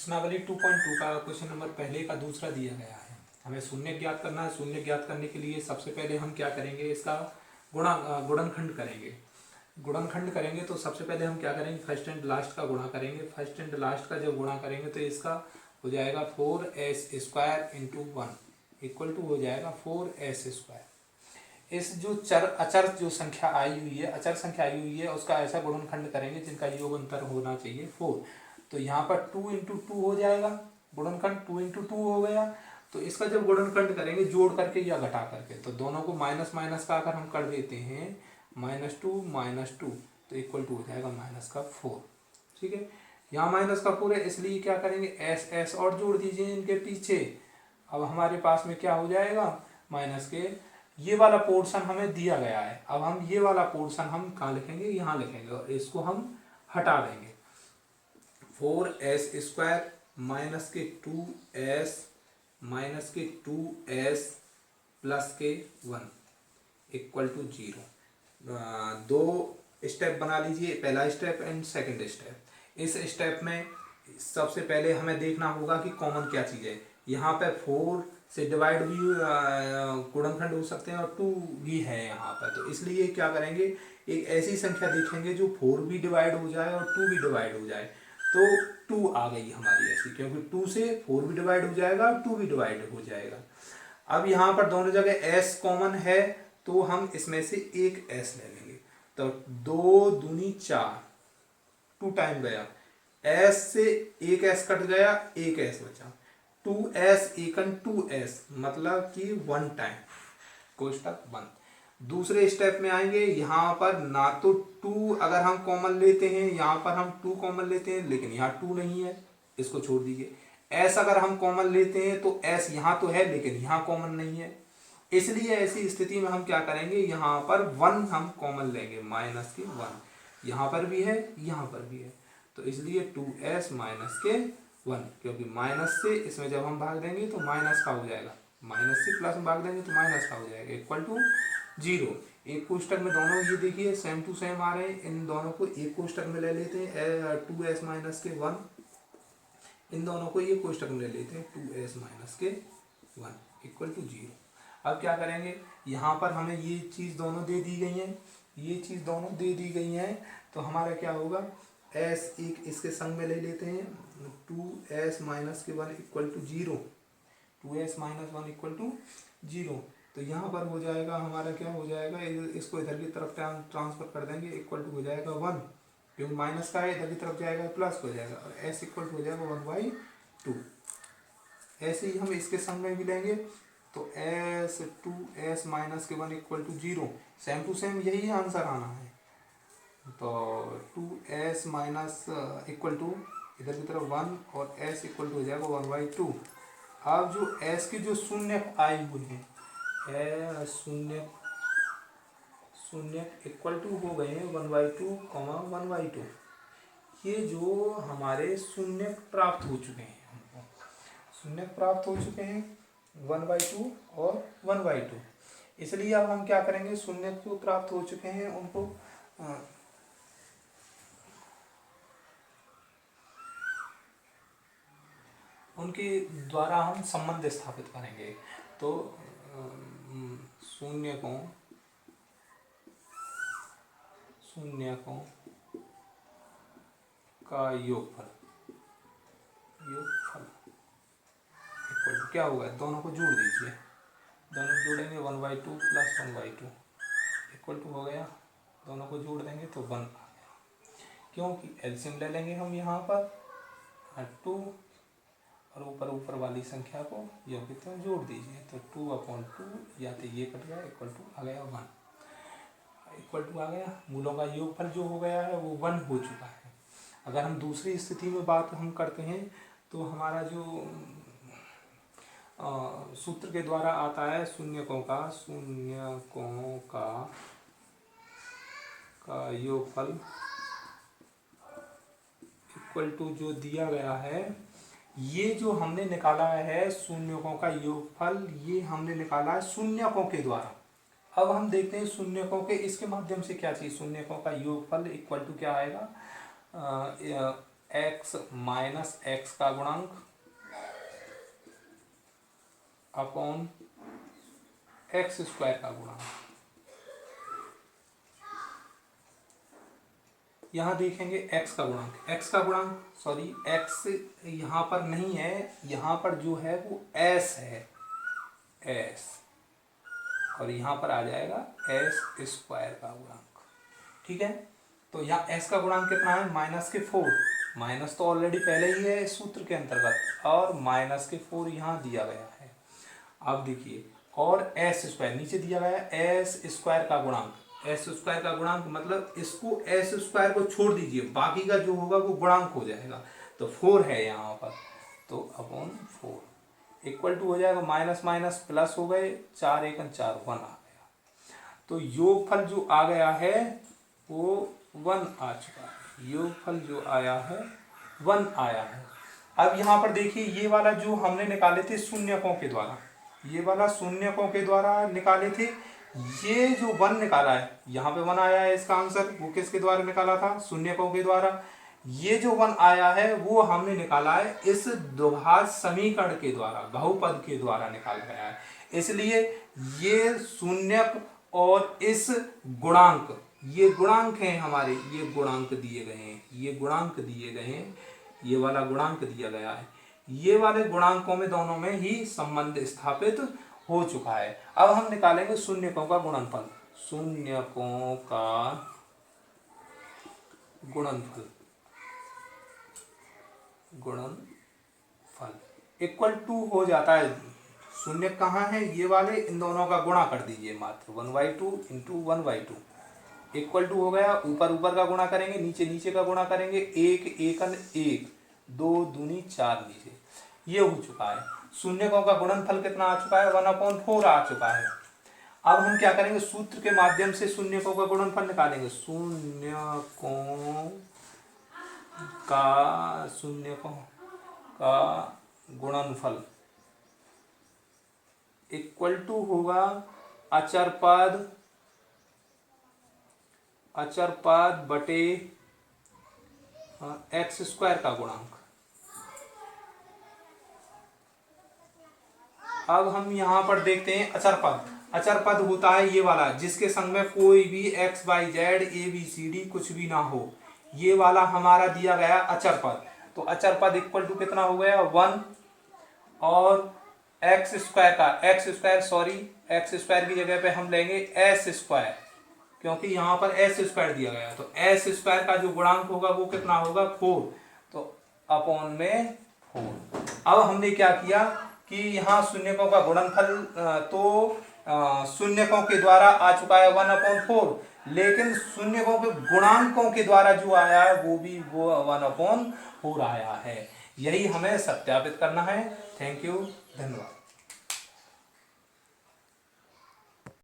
प्रश्नावली 2.2 का question number पहले का दूसरा दिया गया है। हमें शून्य ज्ञात करना है। शून्य ज्ञात करने के लिए सबसे पहले हम क्या करेंगे, इसका गुणनखंड करेंगे। गुणनखंड करेंगे तो सबसे पहले हम क्या करेंगे, फर्स्ट एंड लास्ट का गुणा करेंगे। फर्स्ट एंड लास्ट का जब गुणा करेंगे तो इसका हो जाएगा 4s² इंटू 1 इक्वल टू हो जाएगा 4s²। इस जो अचर जो संख्या आई हुई है, अचर संख्या आई हुई है, उसका ऐसा गुणनखंड करेंगे जिनका योग अंतर होना चाहिए 4। तो यहाँ पर 2 इंटू 2 हो जाएगा, गुणनखंड 2 इंटू 2 हो गया। तो इसका जब गुणनखंड करेंगे जोड़ करके या घटा करके, तो दोनों को माइनस माइनस का अगर हम कर देते हैं -2 तो इक्वल टू हो जाएगा -4। ठीक है, यहाँ -4 है, इसलिए क्या करेंगे, एस और जोड़ दीजिए इनके पीछे। अब हमारे पास में क्या हो जाएगा, माइनस के ये वाला पोर्शन हमें दिया गया है। अब हम ये वाला पोर्शन हम कहाँ लिखेंगे, यहाँ लिखेंगे और इसको हम हटा देंगे। 4s² माइनस के 2s माइनस के 2s प्लस के 1 इक्वल टू 0। दो स्टेप बना लीजिए, पहला स्टेप एंड सेकंड स्टेप। इस स्टेप में सबसे पहले हमें देखना होगा कि कॉमन क्या चीज़ है। यहाँ पे 4 से डिवाइड भी गुणनखंड हो सकते हैं और 2 भी है यहाँ पर। तो इसलिए क्या करेंगे, एक ऐसी संख्या देखेंगे जो 4 भी डिवाइड हो जाए और 2 भी डिवाइड हो जाए। तो 2 आ गई हमारी ऐसी, क्योंकि 2 से 4 भी डिवाइड हो जाएगा और 2 भी डिवाइड हो जाएगा। अब यहाँ पर दोनों जगह s कॉमन है तो हम इसमें से एक s ले लेंगे। तो 2 दूनी 4, 2 टाइम गया, s से एक s कट गया, एक s बचा, 2s एकन 2s मतलब कि 1 टाइम, कोष्टक बंद। दूसरे स्टेप में आएंगे, यहाँ पर ना तो 2 अगर हम कॉमन लेते हैं, यहाँ पर हम 2 कॉमन लेते हैं लेकिन यहाँ 2 नहीं है, इसको छोड़ दीजिए। s अगर हम कॉमन लेते हैं तो s यहाँ तो है लेकिन यहाँ कॉमन नहीं है, इसलिए ऐसी स्थिति में हम क्या करेंगे, यहाँ पर 1 हम कॉमन लेंगे, -1 यहाँ पर भी है यहाँ पर भी है। तो इसलिए 2s माइनस के 1, क्योंकि माइनस से इसमें जब हम भाग देंगे तो माइनस का हो जाएगा, माइनस से प्लस में भाग देंगे तो माइनस का हो जाएगा, इक्वल टू 0। एक कोष्टक में दोनों ये देखिए सेम टू सेम आ रहे हैं, इन दोनों को एक कोष्टक में ले लेते हैं 2s माइनस के 1, इन दोनों को एक कोष्टक में ले लेते हैं 2s माइनस के 1 इक्वल टू 0। अब क्या करेंगे, यहाँ पर हमें ये चीज़ दोनों दे दी गई हैं, ये चीज़ दोनों दे दी गई हैं, तो हमारा क्या होगा, s एक इसके संग में ले लेते हैं, 2s माइनस के 1 equal to 0, 2s minus 1 equal to 0। तो यहाँ पर हो जाएगा हमारा क्या हो जाएगा, इसको इधर की तरफ ट्रांसफर कर देंगे, इक्वल टू हो जाएगा 1, क्योंकि माइनस का है, इधर की तरफ जाएगा प्लस हो जाएगा, और s इक्वल टू हो जाएगा 1/2। ऐसे ही हम इसके संग में भी लेंगे, तो s 2s माइनस के 1 equal to 0, same to same यही आंसर आना है। तो 2s माइनस इक्वल टू इधर की तरफ 1 और s इक्वल टू हो जाएगा 1/2। अब जो s की जो शून्य आई हुई है, शून्य इक्वल टू हो गए हैं 1/2, 1/2। ये जो हमारे शून्य प्राप्त हो चुके हैं, हमको शून्य प्राप्त हो चुके हैं 1/2 और 1/2। इसलिए अब हम क्या करेंगे, शून्य जो प्राप्त हो चुके हैं उनको उनके द्वारा हम संबंध स्थापित करेंगे। तो शून्य को का योगफल इक्वल टू क्या होगा, दोनों को जोड़ दीजिए, दोनों जोड़ेंगे 1/2 प्लस 1/2 इक्वल टू हो गया, दोनों को जोड़ देंगे तो 1 आ गया, क्योंकि एलसीएम ले लेंगे हम यहाँ पर 2 और ऊपर वाली संख्या को योगित में जोड़ दीजिए, तो 2/2 या तो ये कट गया, इक्वल टू आ गया 1, इक्वल टू आ गया। मूलों का योगफल जो हो गया है वो 1 हो चुका है। अगर हम दूसरी स्थिति में बात हम करते हैं तो हमारा जो सूत्र के द्वारा आता है, शून्यकों का योगफल इक्वल टू जो दिया गया है, ये जो हमने निकाला है शून्यकों का योगफल, ये हमने निकाला है शून्यकों के द्वारा। अब हम देखते हैं शून्यकों के इसके माध्यम से क्या चीज़, शून्यकों का योगफल इक्वल टू क्या आएगा, एक्स माइनस एक्स का गुणांक अपॉन एक्स स्क्वायर का गुणांक। यहाँ देखेंगे एक्स का गुणांक सॉरी एक्स यहाँ पर नहीं है, यहाँ पर जो है वो एस है, एस, और यहाँ पर आ जाएगा एस स्क्वायर का गुणांक। ठीक है, तो यहाँ एस का गुणांक कितना है, माइनस के 4, माइनस तो ऑलरेडी पहले ही है इस सूत्र के अंतर्गत, और माइनस के 4 यहाँ दिया गया है। अब देखिए, और एस स्क्वायर नीचे दिया गया है, एस स्क्वायर का गुणांक, एस स्क्वायर का गुणांक मतलब इसको एस स्क्वायर को छोड़ दीजिए, बाकी का जो होगा वो गुणांक हो जाएगा। तो 4 है यहाँ पर, तो अपॉन 4 इक्वल टू हो जाएगा माइनस माइनस प्लस हो गए, 4 एकम 4 1 आ गया। तो योगफल जो आ गया है वो 1 आ चुका है, योगफल जो आया है 1 आया है। अब यहाँ पर देखिए, ये वाला जो हमने निकाले थे शून्यकों के द्वारा, ये वाला शून्यकों के द्वारा निकाले थे, ये जो 1 निकाला है, यहाँ पे 1 आया है, इसका आंसर वो किसके द्वारा निकाला था, शून्यकों के द्वारा। ये जो 1 आया है वो हमने निकाला है इस द्विघात समीकरण के द्वारा, बहुपद के द्वारा निकाला गया है। इसलिए ये शून्यक और इस गुणांक, ये गुणांक हैं हमारे, ये गुणांक दिए गए हैं, ये गुणांक दिए गए हैं, ये वाला गुणांक दिया गया है, ये वाले गुणांकों में दोनों में ही संबंध स्थापित हो चुका है। अब हम निकालेंगे शून्यकों का गुणनफल, शून्यकों का गुणनफल, गुणनफल इक्वल टू हो जाता है, शून्य कहाँ है, ये वाले, इन दोनों का गुणा कर दीजिए मात्र, 1/2 इंटू 1/2 इक्वल टू हो गया, ऊपर ऊपर का गुणा करेंगे, नीचे नीचे का गुणा करेंगे, 1 एकन 1, 2 दूनी 4 नीचे, ये हो चुका है। शून्यकों का गुणनफल कितना आ चुका है, 1/4 आ चुका है। अब हम क्या करेंगे, सूत्र के माध्यम से शून्यकों का गुणनफल निकालेंगे, शून्यकों का गुणनफल इक्वल टू होगा अचर पद बटे एक्स स्क्वायर का गुणांक। अब हम यहाँ पर देखते हैं अचर पद होता है ये वाला, जिसके संग में कोई भी X Y Z A B C D कुछ भी ना हो, ये वाला हमारा दिया गया अचर पद। तो अचर पद इक्वल टू कितना हो गया, 1, और एक्स स्क्वायर की जगह पे हम लेंगे एस स्क्वायर, क्योंकि यहाँ पर एस स्क्वायर दिया गया है, तो एस स्क्वायर का जो गुणांक होगा वो कितना होगा, 4, तो अपॉन में 4। अब हमने क्या किया कि यहाँ शून्यकों का गुणनफल तो शून्यकों के द्वारा आ चुका है 1/4, लेकिन शून्यकों के गुणांकों के द्वारा जो आया है वो 1/4 आया है। यही हमें सत्यापित करना है। थैंक यू, धन्यवाद।